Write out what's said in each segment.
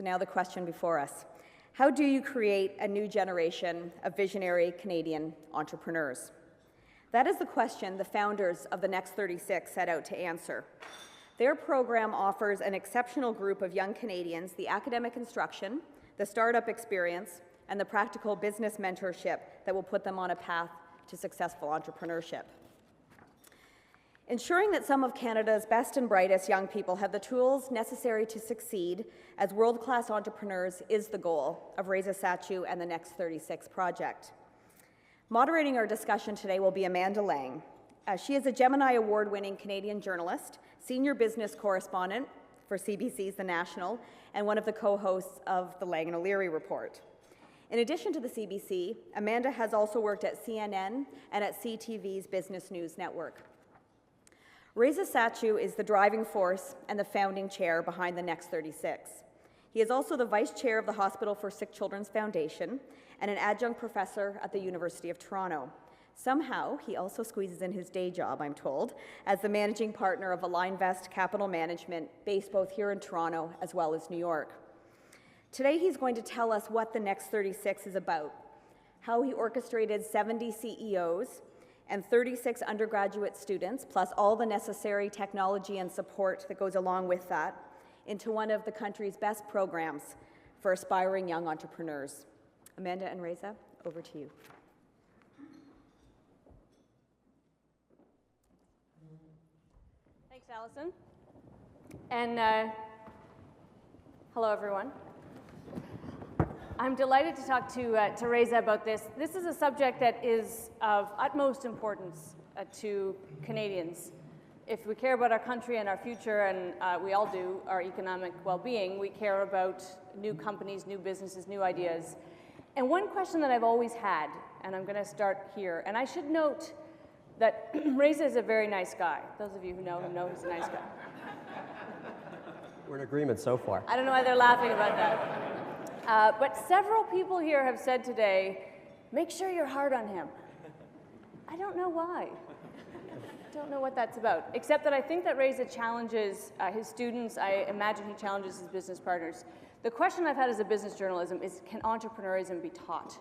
now the question before us. How do you create a new generation of visionary Canadian entrepreneurs? That is the question the founders of the Next 36 set out to answer. Their program offers an exceptional group of young Canadians the academic instruction, the startup experience, and the practical business mentorship that will put them on a path to successful entrepreneurship. Ensuring that some of Canada's best and brightest young people have the tools necessary to succeed as world-class entrepreneurs is the goal of Reza Satchu and the Next 36 project. Moderating our discussion today will be Amanda Lang. She is a Gemini Award-winning Canadian journalist, senior business correspondent for CBC's The National, and one of the co-hosts of the Lang & O'Leary Report. In addition to the CBC, Amanda has also worked at CNN and at CTV's Business News Network. Reza Satchu is the driving force and the founding chair behind the Next 36. He is also the vice chair of the Hospital for Sick Children's Foundation and an adjunct professor at the University of Toronto. Somehow, he also squeezes in his day job, I'm told, as the managing partner of Alignvest Capital Management, based both here in Toronto as well as New York. Today, he's going to tell us what the Next 36 is about, how he orchestrated 70 CEOs and 36 undergraduate students, plus all the necessary technology and support that goes along with that, into one of the country's best programs for aspiring young entrepreneurs. Amanda and Reza, over to you. Thanks, Allison. And hello, everyone. I'm delighted to talk to Reza about this. This is a subject that is of utmost importance to Canadians. If we care about our country and our future, and we all do, our economic well-being, we care about new companies, new businesses, new ideas. And one question that I've always had, and I'm going to start here, and I should note that Reza is a very nice guy. Those of you who know him know he's a nice guy. We're in agreement so far. I don't know why they're laughing about that. But several people here have said today, make sure you're hard on him. I don't know why. I don't know what that's about, except that I think that Reza challenges his students. I imagine he challenges his business partners. The question I've had as a business journalism is, can entrepreneurism be taught?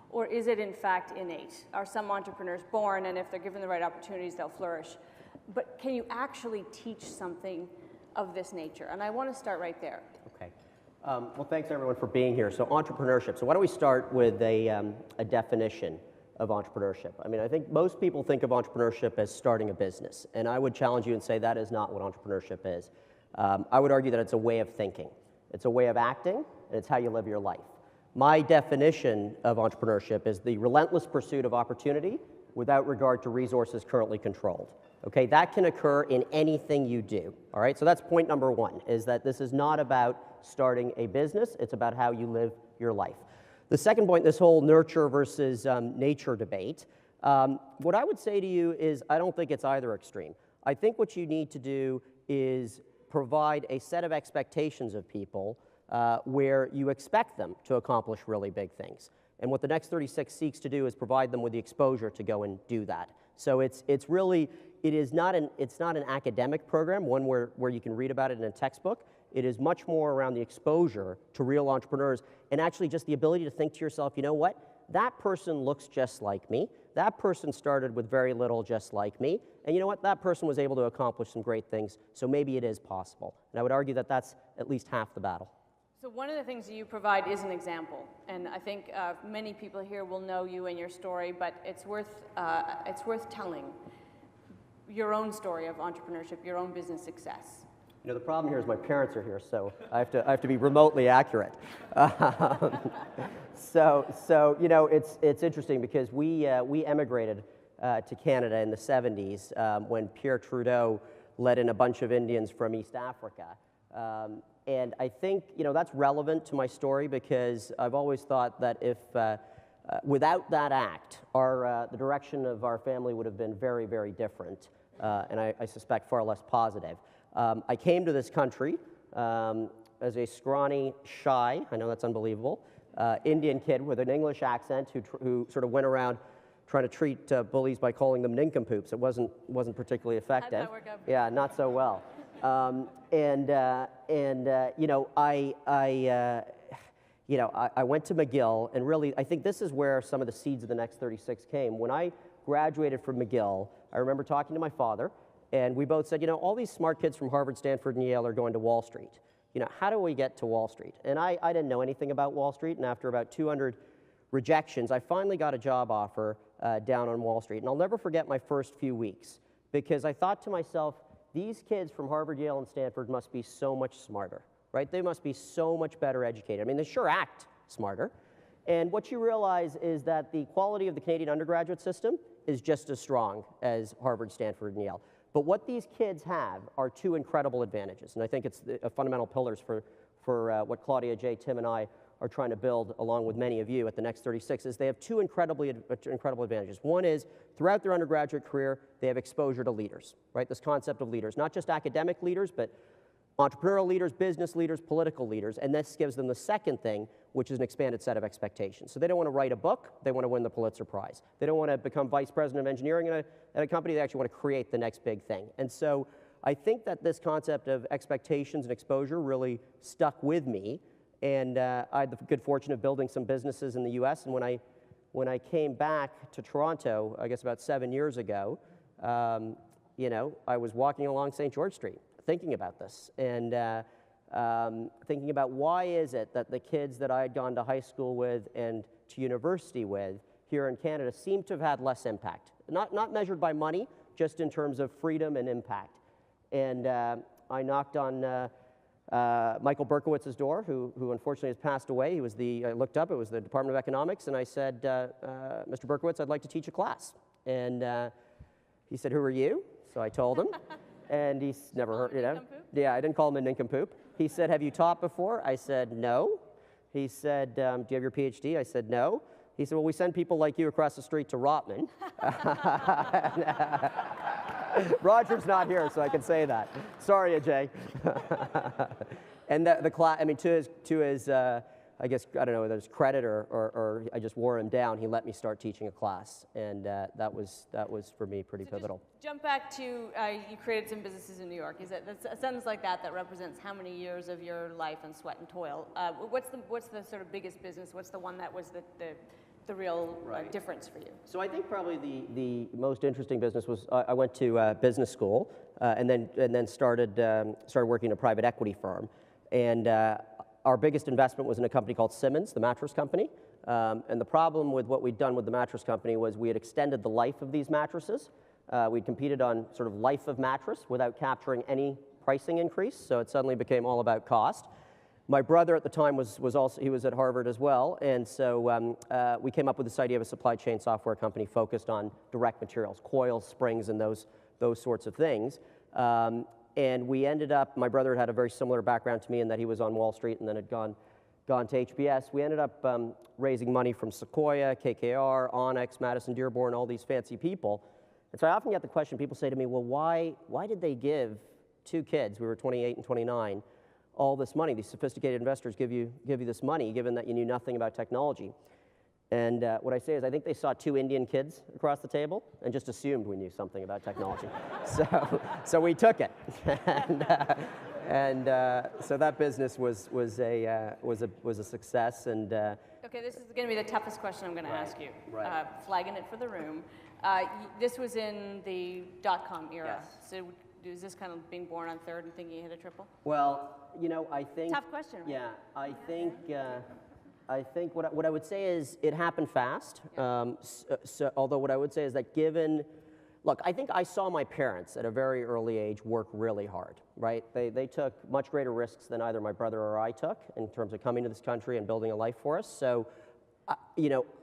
Or is it in fact innate? Are some entrepreneurs born, and if they're given the right opportunities, they'll flourish? But can you actually teach something of this nature? And I want to start right there. Okay. Well, thanks everyone for being here. So entrepreneurship. So why don't we start with a definition of entrepreneurship? I mean, I think most people think of entrepreneurship as starting a business, and I would challenge you and say that is not what entrepreneurship is. I would argue that it's a way of thinking. It's a way of acting, and it's how you live your life. My definition of entrepreneurship is the relentless pursuit of opportunity without regard to resources currently controlled. Okay, that can occur in anything you do, all right? So that's point number one, is that this is not about starting a business, it's about how you live your life. The second point, this whole nurture versus nature debate, what I would say to you is I don't think it's either extreme. I think what you need to do is provide a set of expectations of people where you expect them to accomplish really big things. And what the Next 36 seeks to do is provide them with the exposure to go and do that. So it's not an academic program, one where you can read about it in a textbook. It is much more around the exposure to real entrepreneurs and actually just the ability to think to yourself, you know what, that person looks just like me. That person started with very little just like me. And you know what, that person was able to accomplish some great things, so maybe it is possible. And I would argue that that's at least half the battle. So one of the things that you provide is an example, and I think many people here will know you and your story, but it's worth telling your own story of entrepreneurship, your own business success. You know, the problem here is my parents are here, so I have to be remotely accurate. So you know, it's interesting because we emigrated to Canada in the 70s when Pierre Trudeau let in a bunch of Indians from East Africa. And I think, you know, that's relevant to my story because I've always thought that if, without that act, the direction of our family would have been very, very different, and I suspect far less positive. I came to this country as a scrawny, shy, I know that's unbelievable, Indian kid with an English accent who sort of went around trying to treat bullies by calling them nincompoops. It wasn't particularly effective. How'd that work out? Yeah, not so well. I went to McGill, and really, I think this is where some of the seeds of the Next 36 came. When I graduated from McGill, I remember talking to my father, and we both said, all these smart kids from Harvard, Stanford, and Yale are going to Wall Street. How do we get to Wall Street? And I didn't know anything about Wall Street, and after about 200 rejections, I finally got a job offer down on Wall Street. And I'll never forget my first few weeks, because I thought to myself, these kids from Harvard, Yale, and Stanford must be so much smarter, right? They must be so much better educated. I mean, they sure act smarter. And what you realize is that the quality of the Canadian undergraduate system is just as strong as Harvard, Stanford, and Yale. But what these kids have are two incredible advantages, and I think it's the fundamental pillars for what Claudia, Jay, Tim, and I are trying to build, along with many of you at the Next 36, is they have two incredible advantages. One is, throughout their undergraduate career, they have exposure to leaders, right? This concept of leaders, not just academic leaders, but entrepreneurial leaders, business leaders, political leaders, and this gives them the second thing, which is an expanded set of expectations. So they don't want to write a book, they want to win the Pulitzer Prize. They don't want to become vice president of engineering at a company, they actually want to create the next big thing. And so I think that this concept of expectations and exposure really stuck with me, and I had the good fortune of building some businesses in the US, and when I came back to Toronto, I guess about 7 years ago, I was walking along St. George Street, thinking about this, and thinking about why is it that the kids that I had gone to high school with and to university with here in Canada seem to have had less impact. Not measured by money, just in terms of freedom and impact. And I knocked on Michael Berkowitz's door, who unfortunately has passed away. I looked up, it was the Department of Economics, and I said, Mr. Berkowitz, I'd like to teach a class. And he said, who are you? So I told him. And he's never heard, Yeah, I didn't call him a nincompoop. He said, have you taught before? I said, no. He said, do you have your PhD? I said, no. He said, well, we send people like you across the street to Rotman. Roger's not here, so I can say that. Sorry, Ajay. And the class, I mean, to his I guess, I don't know whether it's credit or I just wore him down, he let me start teaching a class. And that was for me pretty pivotal. Just jump back to, you created some businesses in New York. That's a sentence like that represents how many years of your life and sweat and toil. What's the sort of biggest business? What's the one that was the real difference for you? So I think probably the most interesting business was I went to business school and then started working in a private equity firm. And our biggest investment was in a company called Simmons, the mattress company. And the problem with what we'd done with the mattress company was we had extended the life of these mattresses. We'd competed on sort of life of mattress without capturing any pricing increase, so it suddenly became all about cost. My brother at the time was at Harvard as well, and so we came up with this idea of a supply chain software company focused on direct materials, coils, springs, and those sorts of things. And we ended up, my brother had a very similar background to me in that he was on Wall Street and then had gone to HBS. We ended up raising money from Sequoia, KKR, Onyx, Madison Dearborn, all these fancy people. And so I often get the question, people say to me, well, why did they give two kids, we were 28 and 29, all this money? These sophisticated investors give you this money, given that you knew nothing about technology. And what I say is I think they saw two Indian kids across the table and just assumed we knew something about technology. So we took it. So that business was a success. And okay, this is going to be the toughest question I'm going to ask you. Right. Flagging it for the room. This was in the .com era. Yes. So is this kind of being born on third and thinking you hit a triple? Well, I think... Tough question, right? Yeah, I think what I would say is it happened fast. Although what I would say is that look, I think I saw my parents at a very early age work really hard, right? They took much greater risks than either my brother or I took in terms of coming to this country and building a life for us. So,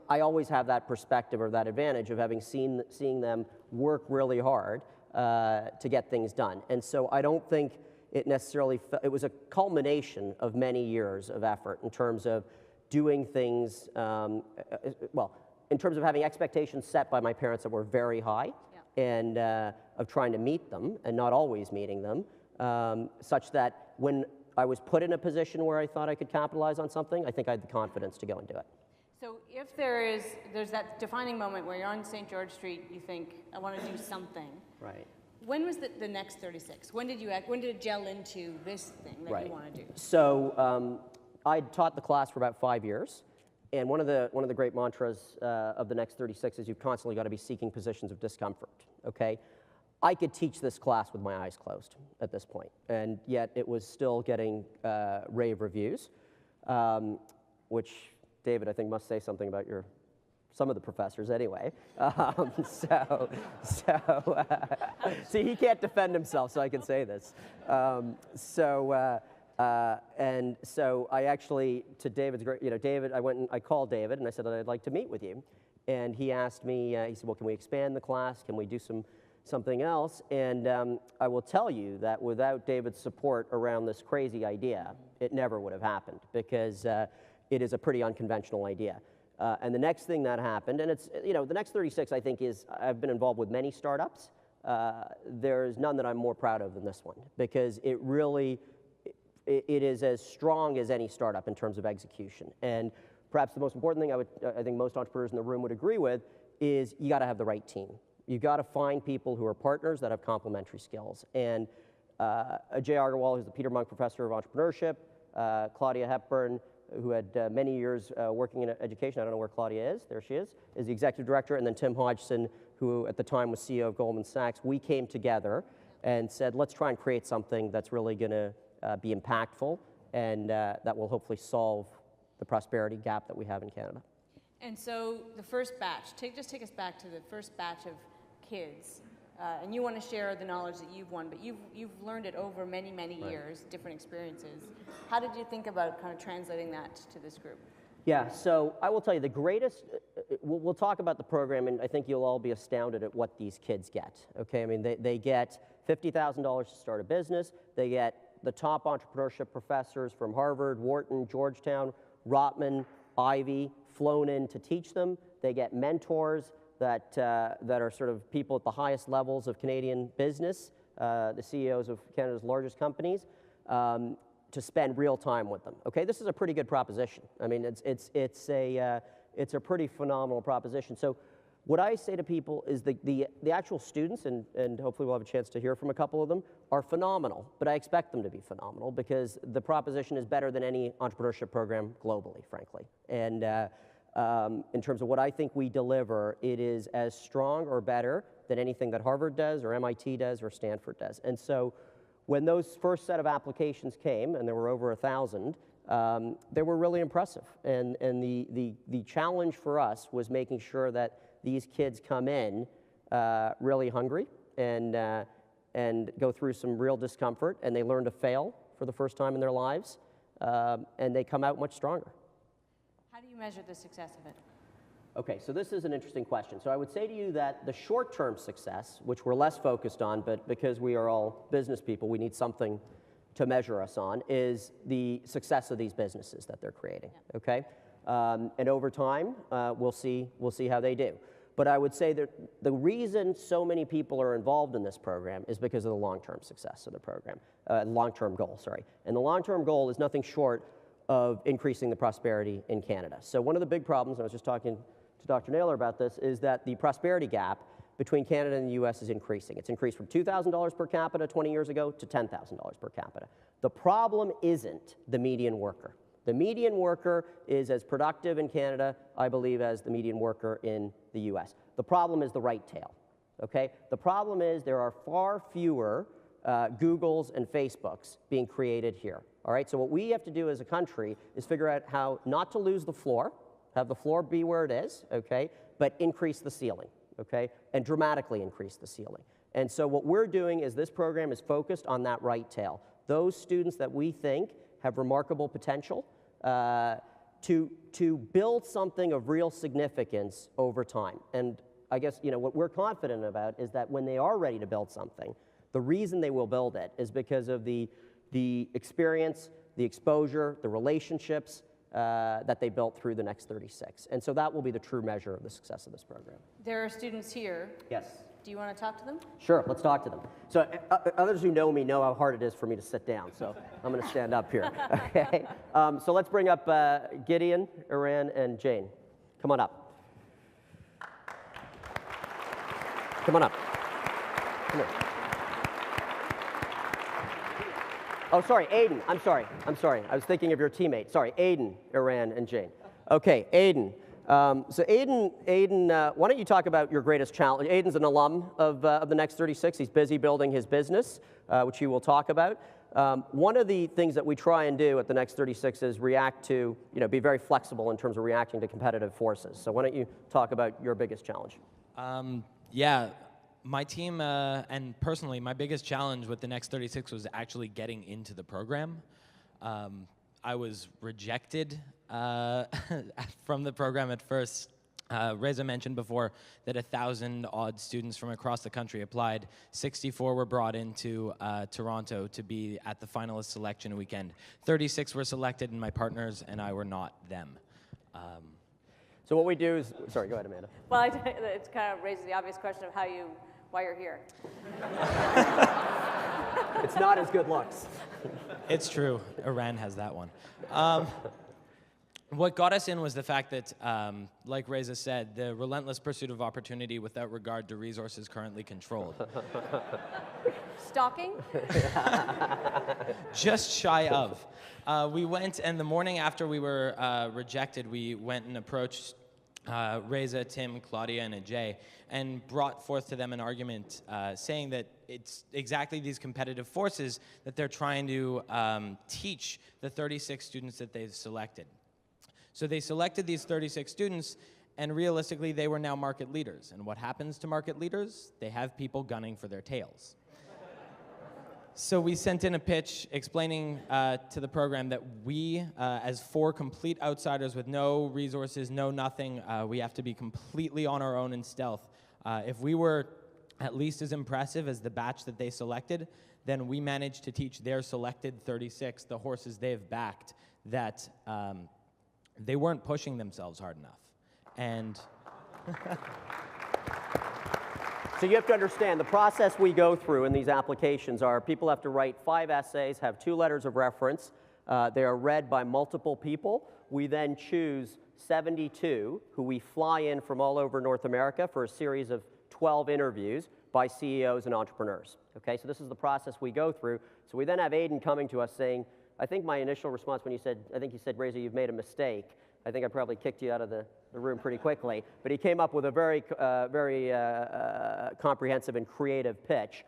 I always have that perspective or that advantage of having seeing them work really hard to get things done. And so I don't think it necessarily, it was a culmination of many years of effort in terms of doing things, in terms of having expectations set by my parents that were very high, and of trying to meet them and not always meeting them, such that when I was put in a position where I thought I could capitalize on something, I think I had the confidence to go and do it. So if there's that defining moment where you're on St. George Street, you think, I want to do something. Right. When was the next 36? When did it gel into this thing that you want to do? So I taught the class for about 5 years, and one of the great mantras of the next 36 is you've constantly got to be seeking positions of discomfort. Okay, I could teach this class with my eyes closed at this point, and yet it was still getting rave reviews, which David I think must say something about some of the professors anyway. See, he can't defend himself, so I can say this. And so I actually, to David's great, David, I called David and I said that I'd like to meet with you. And he asked me, he said, well, can we expand the class? Can we do something else? And I will tell you that without David's support around this crazy idea, it never would have happened, because it is a pretty unconventional idea. And the next thing that happened, and it's, the next 36 I think I've been involved with many startups. There's none that I'm more proud of than this one, because it really, it is as strong as any startup in terms of execution. And perhaps the most important thing I think most entrepreneurs in the room would agree with is you got to have the right team. You've got to find people who are partners that have complementary skills. And Jay Agarwal, who's the Peter Monk Professor of Entrepreneurship, Claudia Hepburn, who had many years working in education, I don't know where Claudia is, there she is the executive director, and then Tim Hodgson, who at the time was CEO of Goldman Sachs. We came together and said, let's try and create something that's really going to be impactful and that will hopefully solve the prosperity gap that we have in Canada. And so the first batch, just take us back to the first batch of kids. And you want to share the knowledge that you've won, but you've learned it over many, many years, different experiences. How did you think about kind of translating that to this group? Yeah, so I will tell you the greatest, we'll talk about the program, and I think you'll all be astounded at what these kids get, okay? I mean, they get $50,000 to start a business. They get the top entrepreneurship professors from Harvard, Wharton, Georgetown, Rotman, Ivy, flown in to teach them. They get mentors that are sort of people at the highest levels of Canadian business, the CEOs of Canada's largest companies, to spend real time with them. Okay, this is a pretty good proposition. I mean, it's a pretty phenomenal proposition. So what I say to people is the actual students, and hopefully we'll have a chance to hear from a couple of them, are phenomenal, but I expect them to be phenomenal because the proposition is better than any entrepreneurship program globally, frankly. And in terms of what I think we deliver, it is as strong or better than anything that Harvard does or MIT does or Stanford does. And so when those first set of applications came, and there were over 1,000, they were really impressive. And the challenge for us was making sure that these kids come in really hungry and go through some real discomfort, and they learn to fail for the first time in their lives, and they come out much stronger. How do you measure the success of it? Okay, so this is an interesting question. So I would say to you that the short-term success, which we're less focused on, but because we are all business people, we need something to measure us on, is the success of these businesses that they're creating, okay? And over time, we'll see how they do. But I would say that the reason so many people are involved in this program is because of the long-term success of the program, long-term goal, sorry. And the long-term goal is nothing short of increasing the prosperity in Canada. So one of the big problems, and I was just talking to Dr. Naylor about this, is that the prosperity gap between Canada and the US is increasing. It's increased from $2,000 per capita 20 years ago to $10,000 per capita. The problem isn't the median worker. The median worker is as productive in Canada, I believe, as the median worker in the US. The problem is the right tail, okay? The problem is there are far fewer Googles and Facebooks being created here, all right? So what we have to do as a country is figure out how not to lose the floor, have the floor be where it is, okay, but increase the ceiling, okay, and dramatically increase the ceiling. And so what we're doing is this program is focused on that right tail. Those students that we think have remarkable potential to build something of real significance over time. And I guess, what we're confident about is that when they are ready to build something, the reason they will build it is because of the experience, the exposure, the relationships that they built through the next 36. And so that will be the true measure of the success of this program. There are students here. Yes. Do you want to talk to them? Sure, let's talk to them. So others who know me know how hard it is for me to sit down, so I'm going to stand up here, okay? So let's bring up Gideon, Iran, and Jane. Come on up. Come on up. Come here. Oh, sorry, Aiden. I'm sorry. I was thinking of your teammate. Sorry, Aiden, Iran, and Jane. Okay, Aiden. So Aiden, why don't you talk about your greatest challenge? Aiden's an alum of the Next 36. He's busy building his business, which he will talk about. One of the things that we try and do at the Next 36 is react to, be very flexible in terms of reacting to competitive forces. So why don't you talk about your biggest challenge? Yeah, my team and personally, my biggest challenge with the Next 36 was actually getting into the program. I was rejected from the program at first. Reza mentioned before that 1,000-odd students from across the country applied. 64 were brought into Toronto to be at the finalist selection weekend. 36 were selected, and my partners and I were not them. So what we do is, sorry, go ahead, Amanda. Well, it kind of raises the obvious question of why you're here. It's not as good looks. It's true. Iran has that one. What got us in was the fact that, like Reza said, the relentless pursuit of opportunity without regard to resources currently controlled. Stalking? Just shy of. We went, and the morning after we were rejected, we went and approached Reza, Tim, Claudia, and Ajay, and brought forth to them an argument saying that it's exactly these competitive forces that they're trying to teach the 36 students that they've selected. So they selected these 36 students, and realistically, they were now market leaders. And what happens to market leaders? They have people gunning for their tails. So we sent in a pitch explaining to the program that we, as 4 complete outsiders with no resources, no nothing, we have to be completely on our own in stealth. If we were at least as impressive as the batch that they selected, then we managed to teach their selected 36, the horses they've backed, that they weren't pushing themselves hard enough. And So you have to understand, the process we go through in these applications are people have to write 5 essays, have 2 letters of reference. They are read by multiple people. We then choose 72 who we fly in from all over North America for a series of 12 interviews by CEOs and entrepreneurs. Okay, so this is the process we go through. So we then have Aiden coming to us saying, I think my initial response when you said, I think you said, Reza, you've made a mistake. I think I probably kicked you out of the room pretty quickly. But he came up with a very comprehensive and creative pitch,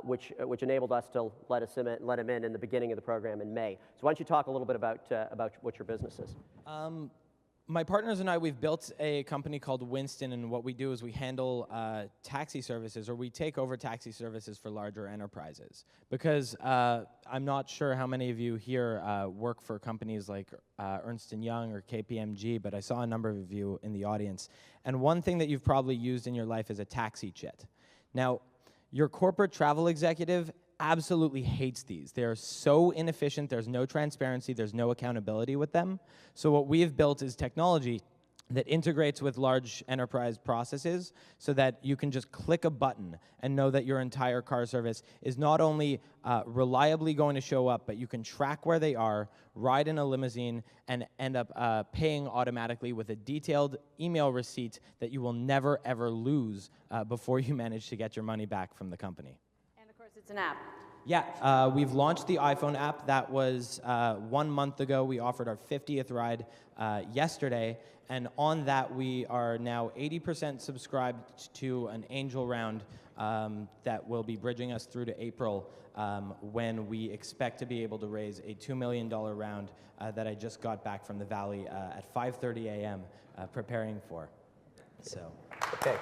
which enabled us to let him in the beginning of the program in May. So why don't you talk a little bit about what your business is? My partners and I, we've built a company called Winston, and what we do is we handle taxi services, or we take over taxi services for larger enterprises. Because I'm not sure how many of you here work for companies like Ernst & Young or KPMG, but I saw a number of you in the audience. And one thing that you've probably used in your life is a taxi chit. Now, your corporate travel executive absolutely hates these. They are so inefficient, there's no transparency, there's no accountability with them. So what we have built is technology that integrates with large enterprise processes so that you can just click a button and know that your entire car service is not only reliably going to show up, but you can track where they are, ride in a limousine, and end up paying automatically with a detailed email receipt that you will never, ever lose before you manage to get your money back from the company. It's an app. Yeah, we've launched the iPhone app. That was 1 month ago. We offered our 50th ride yesterday, and on that we are now 80% subscribed to an angel round that will be bridging us through to April, when we expect to be able to raise a $2 million round that I just got back from the Valley at 5:30 a.m. Preparing for. So. Okay.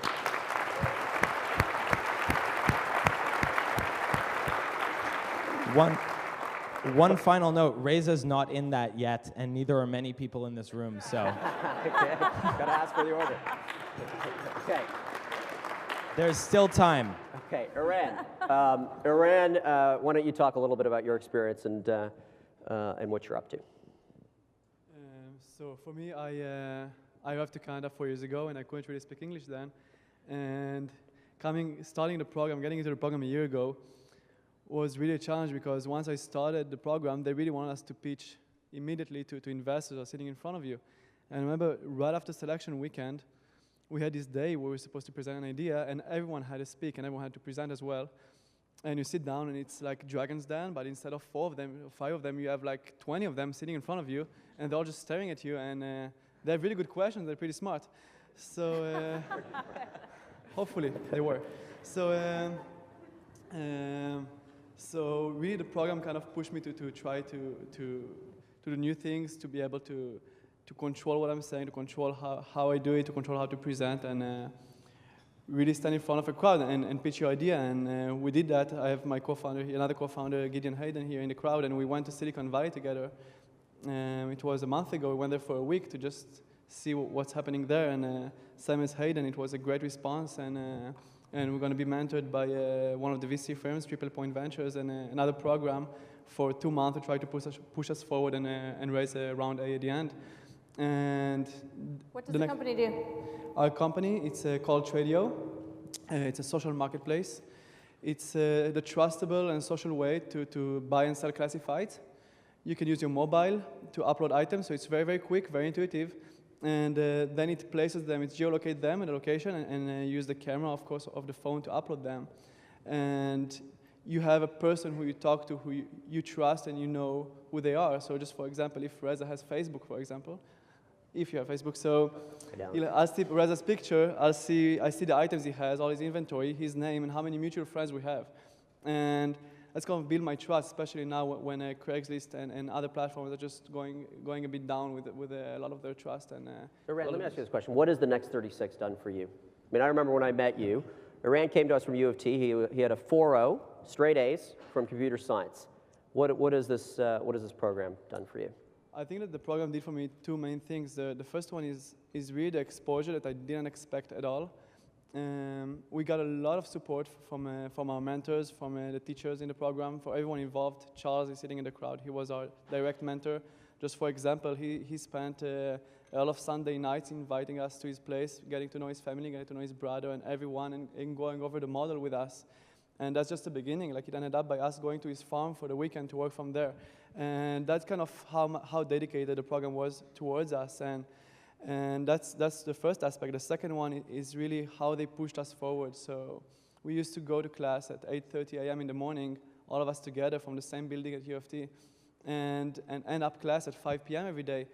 One final note, Reza's not in that yet, and neither are many people in this room, so. Okay, gotta ask for the order. Okay. There's still time. Okay, Iran. Iran, why don't you talk a little bit about your experience and what you're up to? So for me, I arrived to Canada 4 years ago, and I couldn't really speak English then. And starting the program, getting into the program a year ago, was really a challenge because once I started the program, they really wanted us to pitch immediately to investors who are sitting in front of you. And I remember right after selection weekend, we had this day where we were supposed to present an idea, and everyone had to speak and everyone had to present as well. and you sit down and it's like Dragon's Den, but instead of 4 of them, or 5 of them, you have like 20 of them sitting in front of you, and they're all just staring at you, and they have really good questions, they're pretty smart. So hopefully they were. So really the program kind of pushed me to try to do new things, to be able to control what I'm saying, to control how I do it, to control how to present, and really stand in front of a crowd and pitch your idea. And we did that. I have my co-founder, another co-founder, Gideon Hayden, here in the crowd, and we went to Silicon Valley together. It was a month ago. We went there for a week to just see what's happening there. And same as Hayden, it was a great response. And we're going to be mentored by one of the VC firms, Triple Point Ventures, and another program for 2 months to try to push us forward and raise a round A at the end. And what does the company do? Our company, it's called Tradio. It's a social marketplace. It's the trustable and social way to buy and sell classifieds. You can use your mobile to upload items, so it's very, very quick, very intuitive. And then it places them, it geolocates them in the location, and use the camera, of course, of the phone to upload them. And you have a person who you talk to, who you trust, and you know who they are. So just for example, if Reza has Facebook, for example, if you have Facebook, so I'll see Reza's picture, I see the items he has, all his inventory, his name, and how many mutual friends we have. And that's going to build my trust, especially now when Craigslist and other platforms are just going a bit down with a lot of their trust. And Iran, let me ask you this question. What has the Next 36 done for you? I mean, I remember when I met you, Iran came to us from U of T. He had a 4.0, straight A's from computer science. What has this program done for you? I think that the program did for me 2 main things. The first one is really the exposure that I didn't expect at all. We got a lot of support from our mentors, from the teachers in the program, for everyone involved. Charles is sitting in the crowd. He was our direct mentor. Just for example, he spent a lot of Sunday nights inviting us to his place, getting to know his family, getting to know his brother and everyone, and going over the model with us. And that's just the beginning. Like, it ended up by us going to his farm for the weekend to work from there. And that's kind of how dedicated the program was towards us. And that's the first aspect. The second one is really how they pushed us forward. So we used to go to class at 8:30 a.m. in the morning, all of us together from the same building at U of T, and end up class at 5 p.m. every day.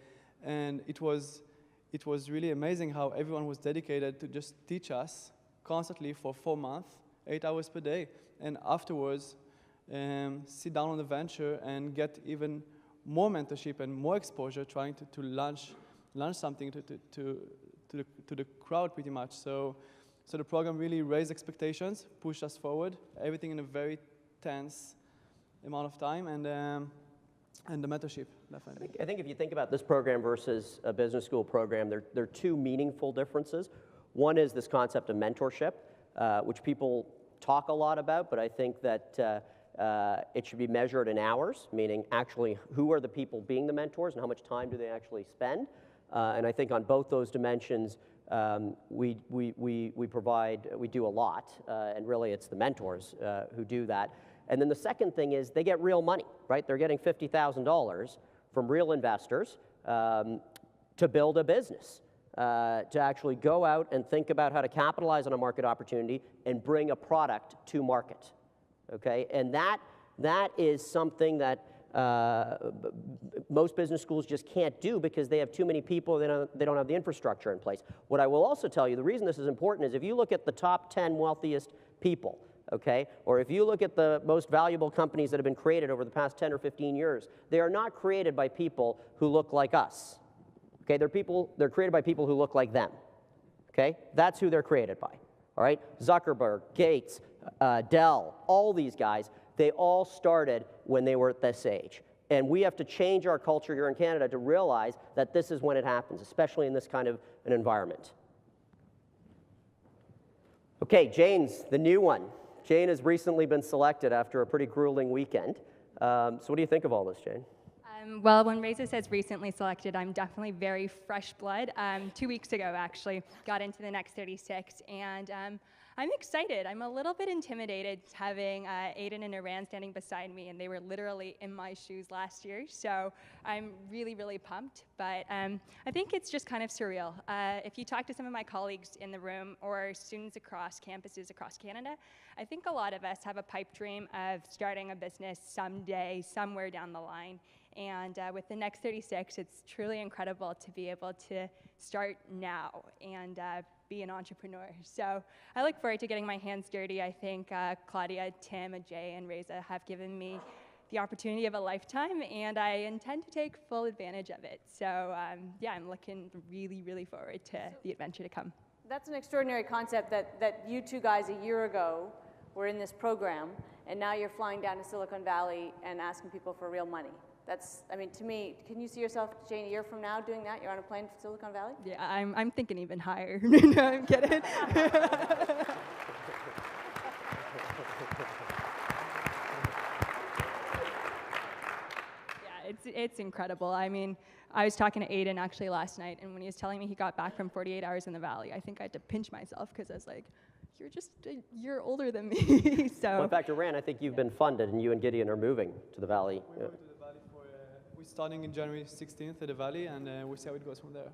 And it was really amazing how everyone was dedicated to just teach us constantly for 4 months, 8 hours per day. And afterwards, sit down on the venture and get even more mentorship and more exposure, trying to launch something to the crowd pretty much. So the program really raised expectations, pushed us forward, everything in a very tense amount of time, and the mentorship, definitely. I think if you think about this program versus a business school program, there are 2 meaningful differences. One is this concept of mentorship, which people talk a lot about, but I think that it should be measured in hours, meaning actually who are the people being the mentors and how much time do they actually spend. And I think on both those dimensions, we do a lot, and really it's the mentors who do that. And then the second thing is they get real money, right? They're getting $50,000 from real investors to build a business, to actually go out and think about how to capitalize on a market opportunity and bring a product to market, okay? And that is something that most business schools just can't do because they have too many people, they don't have the infrastructure in place. What I will also tell you, the reason this is important is if you look at the top 10 wealthiest people, okay, or if you look at the most valuable companies that have been created over the past 10 or 15 years, they are not created by people who look like us, okay? They're created by people who look like them, okay? That's who they're created by, all right? Zuckerberg, Gates, Dell, all these guys, they all started when they were at this age. And we have to change our culture here in Canada to realize that this is when it happens, especially in this kind of an environment. Okay, Jane's the new one. Jane has recently been selected after a pretty grueling weekend. So what do you think of all this, Jane? Well, when Reza says recently selected, I'm definitely very fresh blood. 2 weeks ago, actually, got into the Next 36, and I'm excited. I'm a little bit intimidated having Aiden and Iran standing beside me, and they were literally in my shoes last year, so I'm really, really pumped. But I think it's just kind of surreal. If you talk to some of my colleagues in the room or students across campuses across Canada, I think a lot of us have a pipe dream of starting a business someday, somewhere down the line. And with the Next 36, it's truly incredible to be able to start now and be an entrepreneur. So I look forward to getting my hands dirty. I think Claudia, Tim, Ajay, and Reza have given me the opportunity of a lifetime, and I intend to take full advantage of it. So yeah, I'm looking really, really forward to the adventure to come. That's an extraordinary concept that you two guys a year ago were in this program, and now you're flying down to Silicon Valley and asking people for real money. That's, I mean, to me, can you see yourself, Jane, a year from now doing that? You're on a plane to Silicon Valley? Yeah, I'm thinking even higher. No, I'm kidding. It's incredible. I mean, I was talking to Aiden actually last night, and when he was telling me he got back from 48 hours in the Valley, I think I had to pinch myself because I was like, you're just a year older than me. So. Well, in fact, Iran, I think you've been funded, and you and Gideon are moving to the Valley. We're moving to the Valley we're starting in January 16th at the Valley, and we'll see how it goes from there.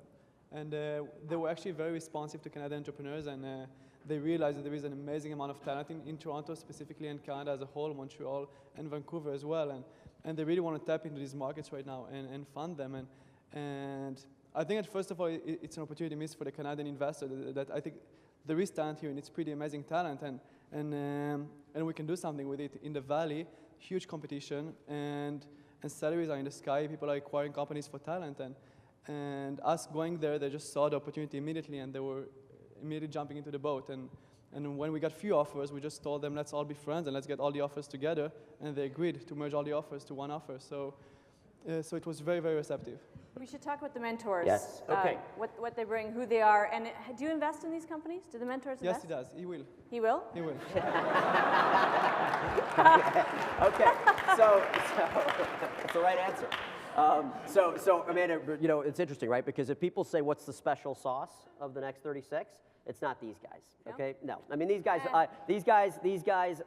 And they were actually very responsive to Canadian entrepreneurs, and they realized that there is an amazing amount of talent in Toronto, specifically in Canada as a whole, Montreal, and Vancouver as well. And they really want to tap into these markets right now and fund them. And I think that, first of all, it's an opportunity missed for the Canadian investor that I think there is talent here, and it's pretty amazing talent, and we can do something with it in the Valley. Huge competition, and salaries are in the sky. People are acquiring companies for talent, and us going there, they just saw the opportunity immediately, and they were immediately jumping into the boat. And when we got few offers, we just told them, let's all be friends and let's get all the offers together, and they agreed to merge all the offers to one offer. So it was very, very receptive. We should talk about the mentors. Yes, okay. What they bring, who they are, and do you invest in these companies? Do the mentors invest? Yes, he does. He will. He will? He will. Okay, so that's the right answer. So Amanda, you know, it's interesting, right? Because if people say, what's the special sauce of the Next 36? It's not these guys, okay? No, I mean, these guys,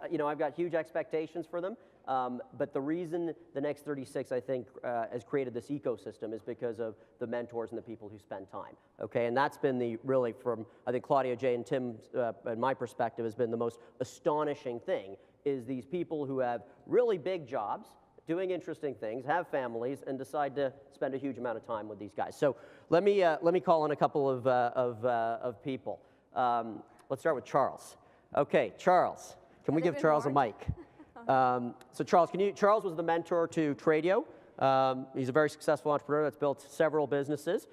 you know, I've got huge expectations for them. But the reason the Next 36, I think, has created this ecosystem is because of the mentors and the people who spend time, okay? And that's been really from, I think, Claudia, Jay, and Tim, and my perspective, has been the most astonishing thing, is these people who have really big jobs, doing interesting things, have families, and decide to spend a huge amount of time with these guys. So let me call on a couple of people. Let's start with Charles. Okay, Charles, can we give Charles a mic? So Charles was the mentor to Tradio. He's a very successful entrepreneur that's built several businesses.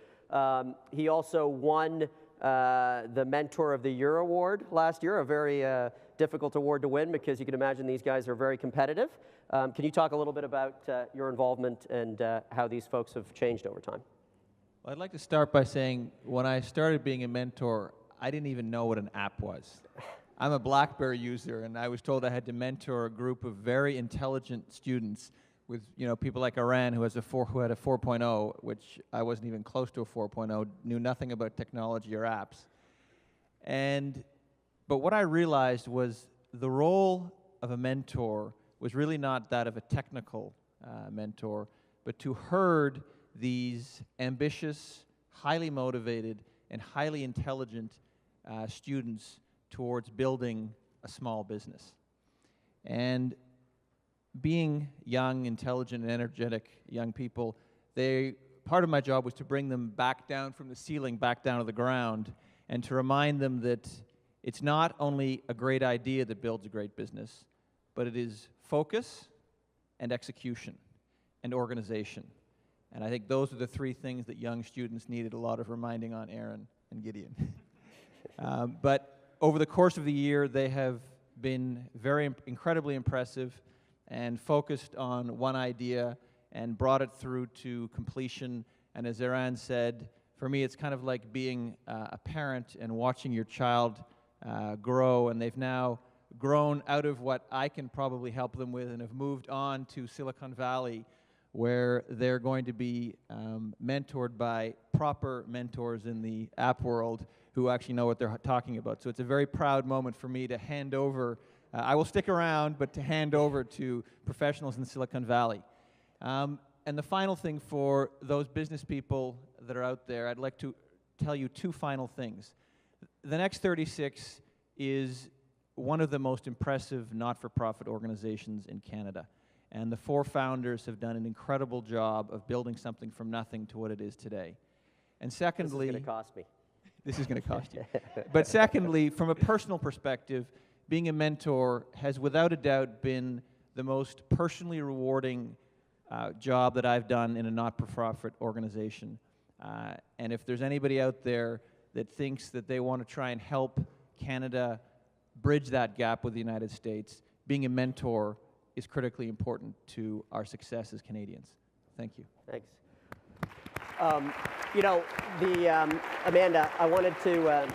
He also won the Mentor of the Year award last year, a very difficult award to win because you can imagine these guys are very competitive. Can you talk a little bit about your involvement and how these folks have changed over time? Well, I'd like to start by saying when I started being a mentor, I didn't even know what an app was. I'm a BlackBerry user, and I was told I had to mentor a group of very intelligent students with, you know, people like Iran, who had a 4.0, which I wasn't even close to a 4.0, knew nothing about technology or apps. But what I realized was the role of a mentor was really not that of a technical mentor, but to herd these ambitious, highly motivated, and highly intelligent students towards building a small business. And being young, intelligent, and energetic young people, part of my job was to bring them back down from the ceiling, back down to the ground, and to remind them that it's not only a great idea that builds a great business, but it is focus and execution and organization. And I think those are the three things that young students needed a lot of reminding on, Aaron and Gideon. But over the course of the year, they have been incredibly impressive and focused on one idea and brought it through to completion. And as Aaron said, for me, it's kind of like being a parent and watching your child grow. And they've now grown out of what I can probably help them with and have moved on to Silicon Valley, where they're going to be mentored by proper mentors in the app world who actually know what they're talking about. So it's a very proud moment for me to hand over. I will stick around, but to hand over to professionals in Silicon Valley. And the final thing for those business people that are out there, I'd like to tell you two final things. The Next 36 is one of the most impressive not-for-profit organizations in Canada. And the 4 founders have done an incredible job of building something from nothing to what it is today. And secondly... This is going to cost me. This is going to cost you. But secondly, from a personal perspective, being a mentor has without a doubt been the most personally rewarding job that I've done in a not-for-profit organization. And if there's anybody out there that thinks that they want to try and help Canada bridge that gap with the United States, being a mentor is critically important to our success as Canadians. Thank you. Thanks. You know, Amanda, I wanted to,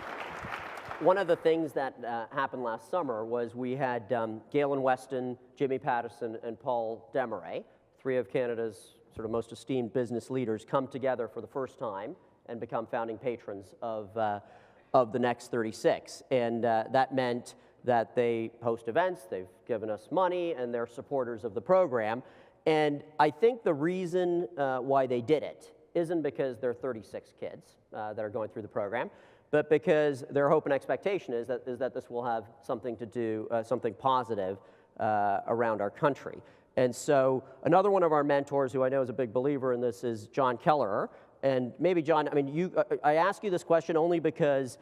one of the things that happened last summer was we had Galen Weston, Jimmy Pattison, and Paul Desmarais, 3 of Canada's sort of most esteemed business leaders, come together for the first time and become founding patrons of the Next 36. And that meant that they host events, they've given us money, and they're supporters of the program. And I think the reason why they did it isn't because there are 36 kids that are going through the program, but because their hope and expectation is that this will have something to do, something positive around our country. And so another one of our mentors who I know is a big believer in this is John Kelleher. And maybe, John, I mean, I ask you this question only because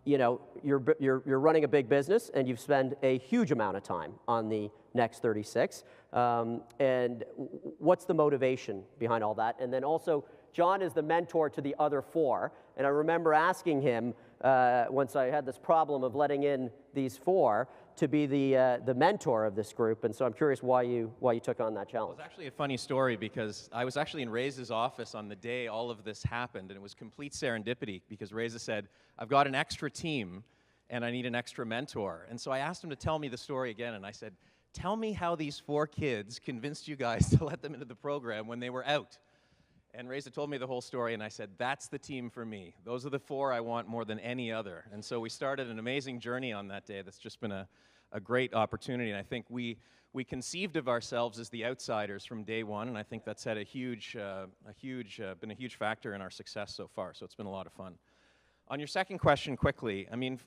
you know, you're running a big business and you've spent a huge amount of time on the Next 36. And what's the motivation behind all that? And then also, John is the mentor to the other 4. And I remember asking him, once I had this problem of letting in these 4, to be the mentor of this group. And so I'm curious why you took on that challenge. Well, it's actually a funny story because I was actually in Reza's office on the day all of this happened, and it was complete serendipity because Reza said, I've got an extra team and I need an extra mentor. And so I asked him to tell me the story again, and I said, tell me how these 4 kids convinced you guys to let them into the program when they were out. And Reza told me the whole story, and I said, that's the team for me. Those are the 4 I want more than any other. And so we started an amazing journey on that day that's just been a great opportunity. And I think we conceived of ourselves as the outsiders from day one, and I think that's had been a huge factor in our success so far. So it's been a lot of fun. On your second question, quickly, I mean,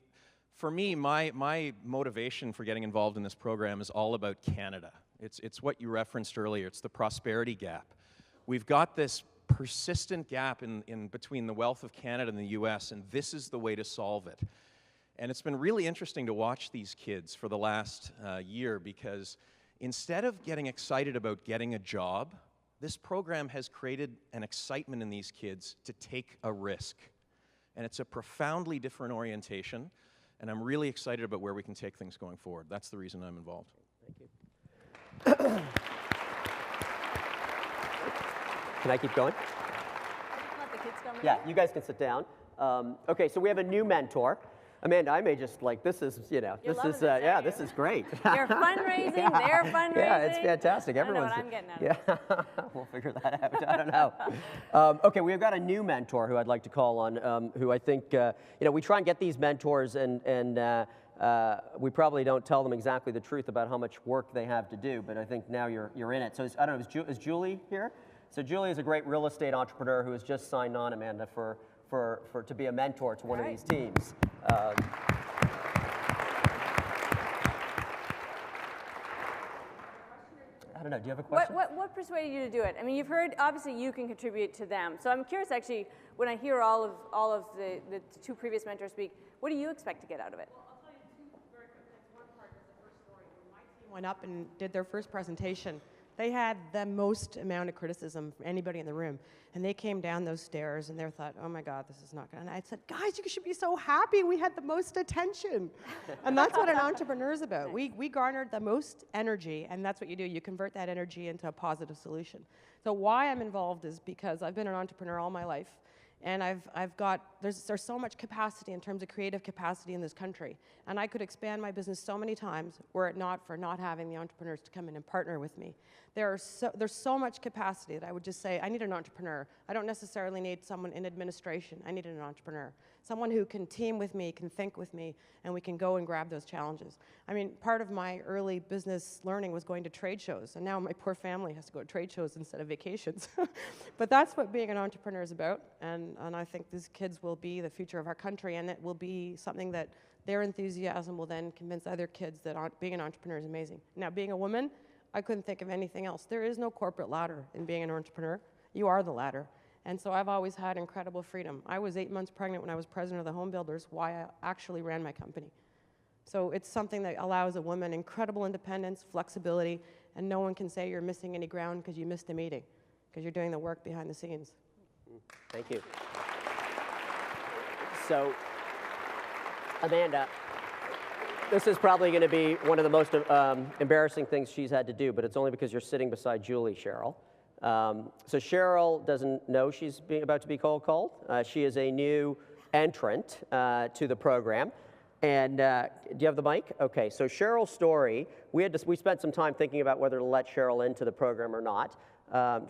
for me, my motivation for getting involved in this program is all about Canada. It's what you referenced earlier. It's the prosperity gap. We've got this persistent gap in between the wealth of Canada and the US, and this is the way to solve it. And it's been really interesting to watch these kids for the last year because instead of getting excited about getting a job, this program has created an excitement in these kids to take a risk. And it's a profoundly different orientation, and I'm really excited about where we can take things going forward. That's the reason I'm involved. Thank you. Can I keep going? Let the kids go. Yeah, you guys can sit down. Okay, so we have a new mentor. Amanda, I may just this is, you know, You're this is, loving this, yeah, aren't this you? is great. You're fundraising, Yeah. they're fundraising. Yeah, it's fantastic. I don't know Everyone's. what I'm getting out of it. Yeah, we'll figure that out. I don't know. Okay, we've got a new mentor who I'd like to call on, who I think, you know, we try and get these mentors and we probably don't tell them exactly the truth about how much work they have to do, but I think now you're in it. So I don't know, is Julie here? So Julie is a great real estate entrepreneur who has just signed on, Amanda, to be a mentor to one of these teams. I don't know, do you have a question? What persuaded you to do it? I mean, you've heard, obviously you can contribute to them. So I'm curious, actually, when I hear all of the 2 previous mentors speak, what do you expect to get out of it? Well, I'll tell you 2 very quick things. One part is the first story. When my team went up and did their first presentation, they had the most amount of criticism from anybody in the room. And they came down those stairs and they thought, oh my God, this is not good. And I said, guys, you should be so happy we had the most attention. And that's what an entrepreneur is about. We garnered the most energy, and that's what you do. You convert that energy into a positive solution. So why I'm involved is because I've been an entrepreneur all my life. And there's so much capacity in terms of creative capacity in this country. And I could expand my business so many times were it not for not having the entrepreneurs to come in and partner with me. There's so much capacity that I would just say, I need an entrepreneur. I don't necessarily need someone in administration. I need an entrepreneur. Someone who can team with me, can think with me, and we can go and grab those challenges. I mean, part of my early business learning was going to trade shows, and now my poor family has to go to trade shows instead of vacations. But that's what being an entrepreneur is about, and I think these kids will be the future of our country, and it will be something that their enthusiasm will then convince other kids that being an entrepreneur is amazing. Now, being a woman, I couldn't think of anything else. There is no corporate ladder in being an entrepreneur. You are the ladder. And so I've always had incredible freedom. I was 8 months pregnant when I was president of the Home Builders, why I actually ran my company. So it's something that allows a woman incredible independence, flexibility, and no one can say you're missing any ground because you missed a meeting, because you're doing the work behind the scenes. Thank you. So, Amanda, this is probably going to be one of the most embarrassing things she's had to do, but it's only because you're sitting beside Julie, Cheryl. So Cheryl doesn't know she's about to be cold called. She is a new entrant to the program. And do you have the mic? Okay, so Cheryl's story, we spent some time thinking about whether to let Cheryl into the program or not.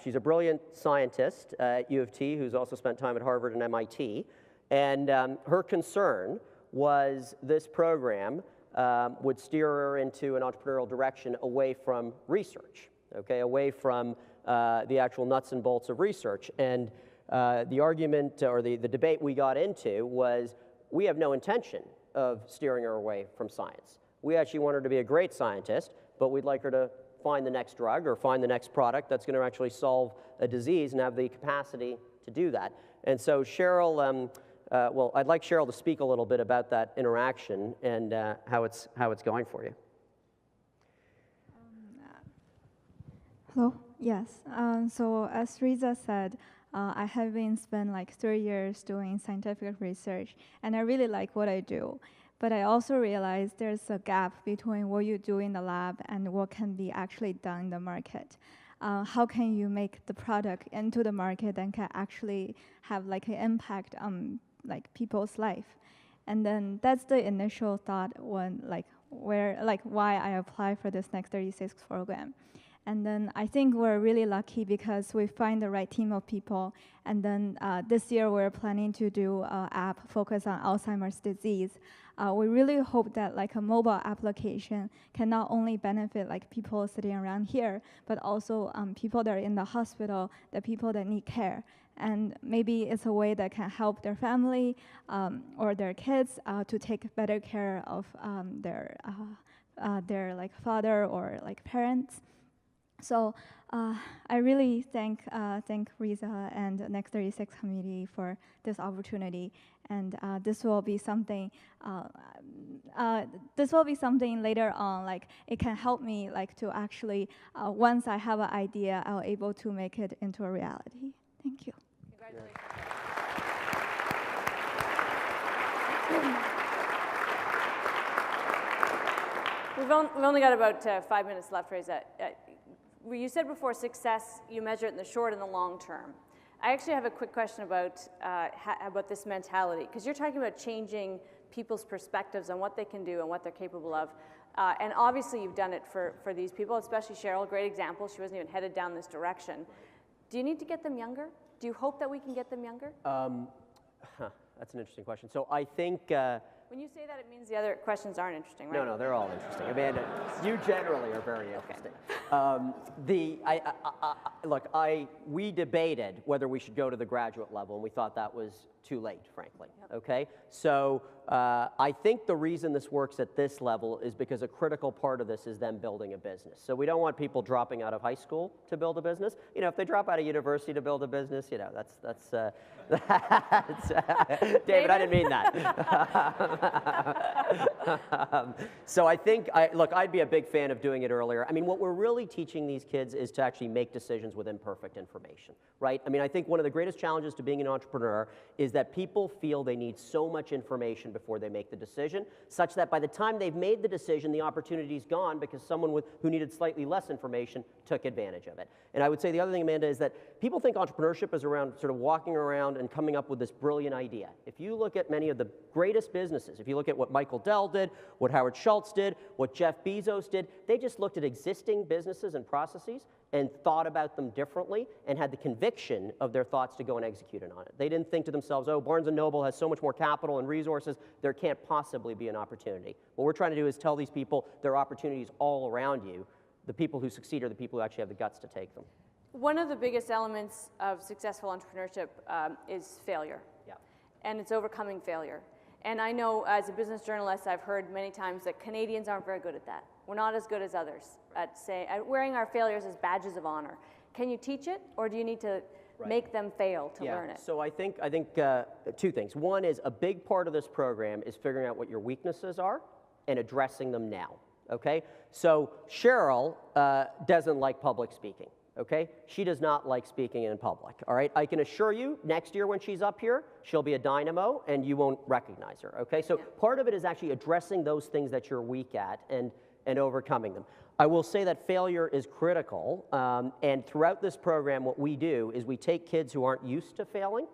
She's a brilliant scientist at U of T who's also spent time at Harvard and MIT. And her concern was this program would steer her into an entrepreneurial direction away from research, okay, away from the actual nuts and bolts of research. And the argument or the debate we got into was we have no intention of steering her away from science. We actually want her to be a great scientist, but we'd like her to find the next drug or find the next product that's going to actually solve a disease and have the capacity to do that. And so Cheryl, well, I'd like Cheryl to speak a little bit about that interaction and how it's going for you. Hello. Yes. So as Reza said, I have been spent like 3 years doing scientific research, and I really like what I do. But I also realize there's a gap between what you do in the lab and what can be actually done in the market. How can you make the product into the market and can actually have like an impact on like people's life? And then that's the initial thought when why I applied for this Next 36 program. And then I think we're really lucky because we find the right team of people. And then this year we're planning to do an app focused on Alzheimer's disease. We really hope that like a mobile application can not only benefit like people sitting around here, but also people that are in the hospital, the people that need care. And maybe it's a way that can help their family or their kids to take better care of their like father or like parents. So I really thank Reza and the Next 36 committee for this opportunity, and this will be something. This will be something later on. Like it can help me like to actually once I have an idea, I'll able to make it into a reality. Thank you. Congratulations. We've only got about 5 minutes left, Reza. You said before success, you measure it in the short and the long term. I actually have a quick question about this mentality, because you're talking about changing people's perspectives on what they can do and what they're capable of. And obviously you've done it for these people, especially Cheryl, a great example. She wasn't even headed down this direction. Do you need to get them younger? Do you hope that we can get them younger? That's an interesting question. So I think... when you say that, it means the other questions aren't interesting, right? No, they're all interesting. Amanda, you generally are very interesting. Okay. We debated whether we should go to the graduate level, and we thought that was too late, frankly. Yep. Okay? So I think the reason this works at this level is because a critical part of this is them building a business. So we don't want people dropping out of high school to build a business. You know, if they drop out of university to build a business, you know, that's David, I didn't mean that. So I think, look, I'd be a big fan of doing it earlier. I mean, what we're really teaching these kids is to actually make decisions with imperfect information, right? I mean, I think one of the greatest challenges to being an entrepreneur is that people feel they need so much information before they make the decision, such that by the time they've made the decision, the opportunity's gone because someone who needed slightly less information took advantage of it. And I would say the other thing, Amanda, is that people think entrepreneurship is around sort of walking around and coming up with this brilliant idea. If you look at many of the greatest businesses, if you look at what Michael Dell did, what Howard Schultz did, what Jeff Bezos did, they just looked at existing businesses and processes and thought about them differently and had the conviction of their thoughts to go and execute on it. They didn't think to themselves, oh, Barnes & Noble has so much more capital and resources, there can't possibly be an opportunity. What we're trying to do is tell these people there are opportunities all around you. The people who succeed are the people who actually have the guts to take them. One of the biggest elements of successful entrepreneurship is failure. Yeah. And it's overcoming failure. And I know as a business journalist, I've heard many times that Canadians aren't very good at that. We're not as good as others at wearing our failures as badges of honor. Can you teach it, or do you need to make them fail to learn it? So I think two things. One is a big part of this program is figuring out what your weaknesses are and addressing them now. Okay? So Cheryl doesn't like public speaking. Okay? She does not like speaking in public, all right? I can assure you, next year when she's up here, she'll be a dynamo and you won't recognize her, okay? So part of it is actually addressing those things that you're weak at and overcoming them. I will say that failure is critical, and throughout this program, what we do is we take kids who aren't used to failing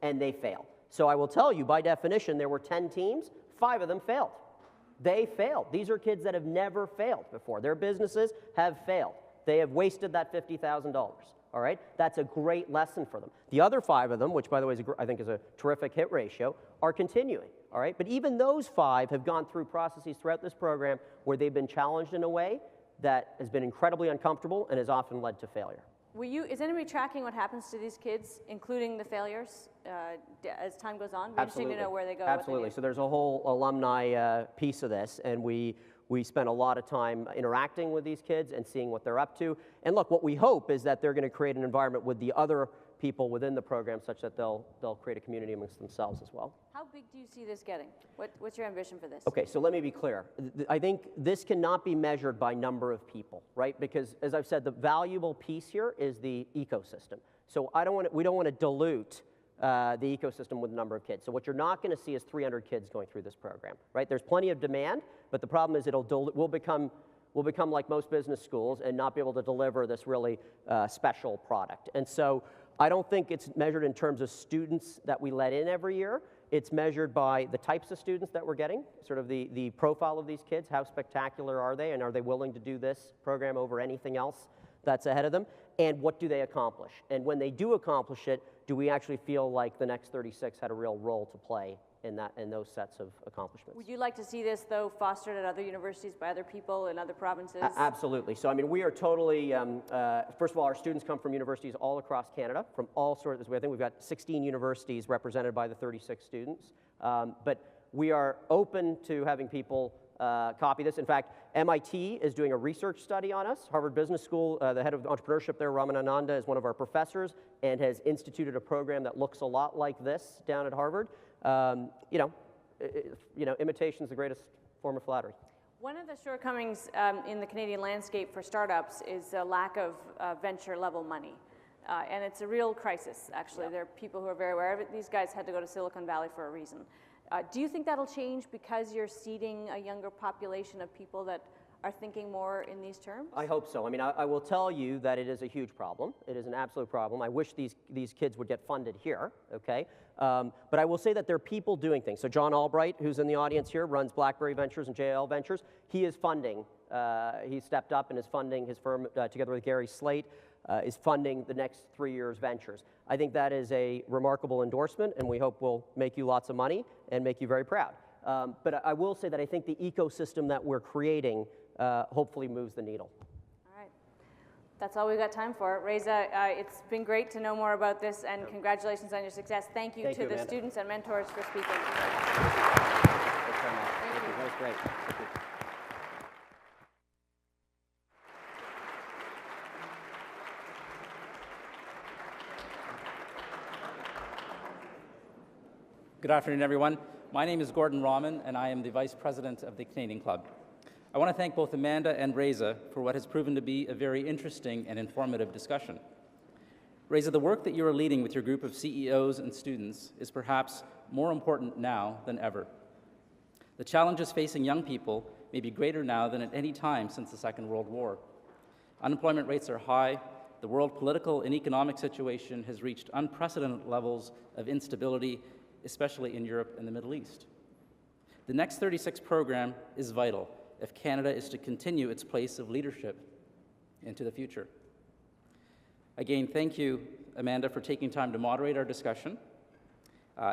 and they fail. So I will tell you, by definition, there were 10 teams, 5 of them failed. They failed. These are kids that have never failed before. Their businesses have failed. They have wasted that $50,000, all right? That's a great lesson for them. The other 5 of them, which by the way I think is a terrific hit ratio, are continuing, all right? But even those 5 have gone through processes throughout this program where they've been challenged in a way that has been incredibly uncomfortable and has often led to failure. Is anybody tracking what happens to these kids, including the failures, as time goes on? We're interested to know where they go. Absolutely. So there's a whole alumni piece of this, and we spend a lot of time interacting with these kids and seeing what they're up to. And look, what we hope is that they're going to create an environment with the other people within the program such that they'll create a community amongst themselves as well. How big do you see this getting? What's your ambition for this? Okay, so let me be clear. I think this cannot be measured by number of people, right? Because as I've said, the valuable piece here is the ecosystem. So we don't want to dilute the ecosystem with the number of kids. So what you're not going to see is 300 kids going through this program, right? There's plenty of demand, but the problem is we'll become like most business schools and not be able to deliver this really special product. And so I don't think it's measured in terms of students that we let in every year. It's measured by the types of students that we're getting, sort of the profile of these kids, how spectacular are they, and are they willing to do this program over anything else that's ahead of them, and what do they accomplish? And when they do accomplish it, do we actually feel like the next 36 had a real role to play in those sets of accomplishments? Would you like to see this, though, fostered at other universities by other people in other provinces? Absolutely. So, I mean, we are totally, first of all, our students come from universities all across Canada, from all sorts. I think we've got 16 universities represented by the 36 students. But we are open to having people copy this. In fact, MIT is doing a research study on us. Harvard Business School, the head of entrepreneurship there, Raman Ananda, is one of our professors and has instituted a program that looks a lot like this down at Harvard. Imitation is the greatest form of flattery. One of the shortcomings in the Canadian landscape for startups is a lack of venture-level money. And it's a real crisis, actually. There are people who are very aware of it. These guys had to go to Silicon Valley for a reason. Do you think that'll change because you're seeding a younger population of people that are thinking more in these terms? I hope so. I mean, I will tell you that it is a huge problem. It is an absolute problem. I wish these kids would get funded here, okay? But I will say that there are people doing things. So John Albright, who's in the audience here, runs BlackBerry Ventures and JL Ventures. He is funding. He stepped up and is funding his firm, together with Gary Slate, is funding the next 3 years' ventures. I think that is a remarkable endorsement, and we hope will make you lots of money and make you very proud. But I will say that I think the ecosystem that we're creating hopefully moves the needle. All right. That's all we've got time for. Reza, it's been great to know more about this, and congratulations on your success. Thank you to the students and mentors for speaking. Thanks very much. Thank you. That was great. Thank you. Good afternoon, everyone. My name is Gordon Rahman, and I am the Vice President of the Canadian Club. I want to thank both Amanda and Reza for what has proven to be a very interesting and informative discussion. Reza, the work that you are leading with your group of CEOs and students is perhaps more important now than ever. The challenges facing young people may be greater now than at any time since the Second World War. Unemployment rates are high, the world political and economic situation has reached unprecedented levels of instability, especially in Europe and the Middle East. The Next 36 program is vital if Canada is to continue its place of leadership into the future. Again, thank you, Amanda, for taking time to moderate our discussion.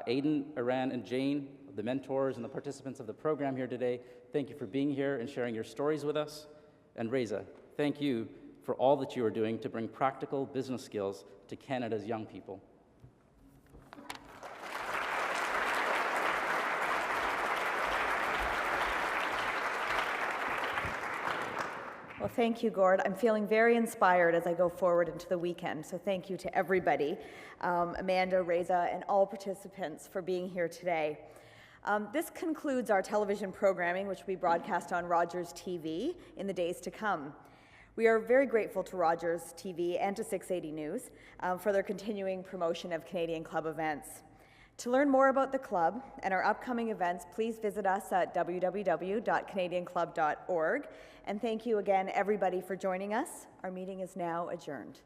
Aidan, Iran, and Jane, the mentors and the participants of the program here today, thank you for being here and sharing your stories with us. And Reza, thank you for all that you are doing to bring practical business skills to Canada's young people. Well, thank you, Gord. I'm feeling very inspired as I go forward into the weekend, so thank you to everybody, Amanda, Reza, and all participants for being here today. This concludes our television programming, which will be broadcast on Rogers TV in the days to come. We are very grateful to Rogers TV and to 680 News for their continuing promotion of Canadian Club events. To learn more about the club and our upcoming events, please visit us at www.canadianclub.org. And thank you again, everybody, for joining us. Our meeting is now adjourned.